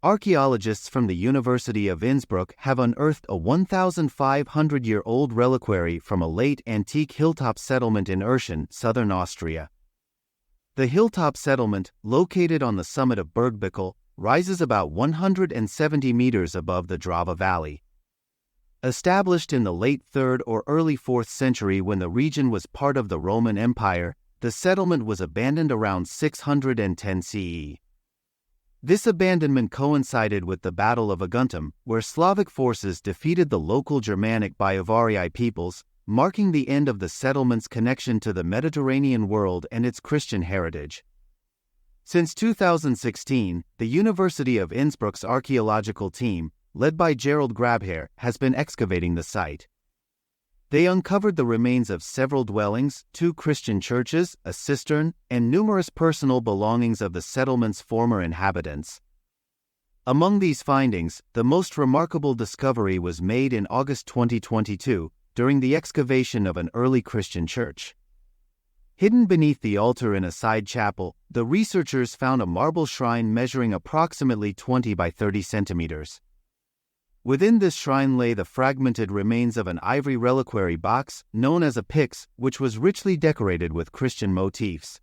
Archaeologists from the University of Innsbruck have unearthed a 1,500-year-old reliquary from a late antique hilltop settlement in Irschen, southern Austria. The hilltop settlement, located on the summit of Bergbickel, rises about 170 meters above the Drava Valley. Established in the late 3rd or early 4th century when the region was part of the Roman Empire, the settlement was abandoned around 610 CE. This abandonment coincided with the Battle of Aguntum, where Slavic forces defeated the local Germanic Ivory peoples, marking the end of the settlement's connection to the Mediterranean world and its Christian heritage. Since 2016, the University of Innsbruck's archaeological team, led by Gerald Grabherr, has been excavating the site. They uncovered the remains of several dwellings, 2 Christian churches, a cistern, and numerous personal belongings of the settlement's former inhabitants. Among these findings, the most remarkable discovery was made in August 2022, during the excavation of an early Christian church. Hidden beneath the altar in a side chapel, the researchers found a marble shrine measuring approximately 20 by 30 centimeters. Within this shrine lay the fragmented remains of an ivory reliquary box, known as a pyx, which was richly decorated with Christian motifs.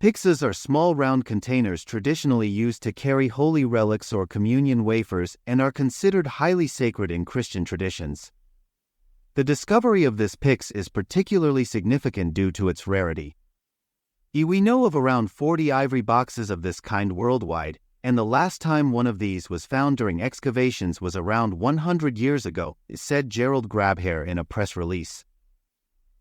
Pyxes are small round containers traditionally used to carry holy relics or communion wafers and are considered highly sacred in Christian traditions. The discovery of this pyx is particularly significant due to its rarity. We know of around 40 ivory boxes of this kind worldwide, and the last time one of these was found during excavations was around 100 years ago, said Gerald Grabherr in a press release.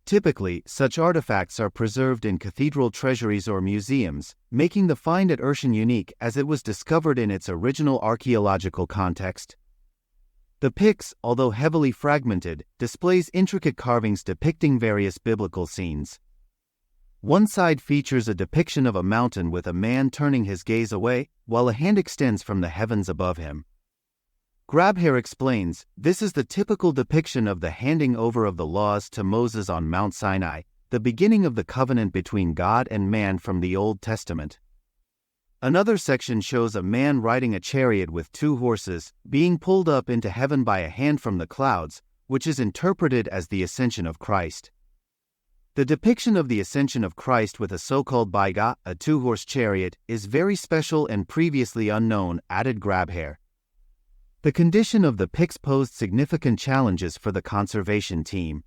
Typically, such artifacts are preserved in cathedral treasuries or museums, making the find at Irschen unique as it was discovered in its original archaeological context. The pyx, although heavily fragmented, displays intricate carvings depicting various biblical scenes. One side features a depiction of a mountain with a man turning his gaze away, while a hand extends from the heavens above him. Grabherr explains, this is the typical depiction of the handing over of the laws to Moses on Mount Sinai, the beginning of the covenant between God and man from the Old Testament. Another section shows a man riding a chariot with 2 horses, being pulled up into heaven by a hand from the clouds, which is interpreted as the ascension of Christ. The depiction of the ascension of Christ with a so-called baiga, a 2-horse chariot, is very special and previously unknown, added Grabherr. The condition of the pyx posed significant challenges for the conservation team.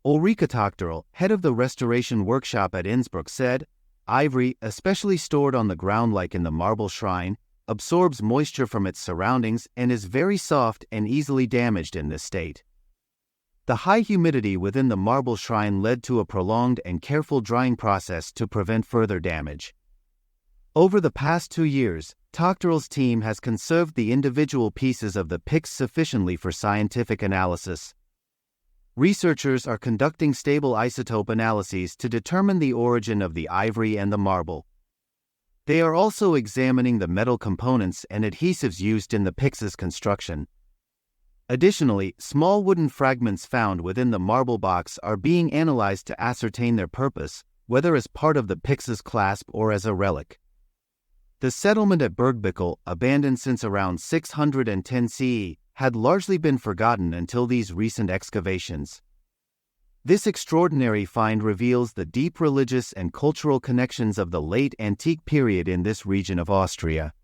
Ulrike Tochterl, head of the restoration workshop at Innsbruck, said, "Ivory, especially stored on the ground like in the marble shrine, absorbs moisture from its surroundings and is very soft and easily damaged in this state. The high humidity within the marble shrine led to a prolonged and careful drying process to prevent further damage." Over the past 2 years, Tochterl's team has conserved the individual pieces of the pyx sufficiently for scientific analysis. Researchers are conducting stable isotope analyses to determine the origin of the ivory and the marble. They are also examining the metal components and adhesives used in the pyx's construction. Additionally, small wooden fragments found within the marble box are being analyzed to ascertain their purpose, whether as part of the pyx's clasp or as a relic. The settlement at Bergbickel, abandoned since around 610 CE, had largely been forgotten until these recent excavations. This extraordinary find reveals the deep religious and cultural connections of the late antique period in this region of Austria.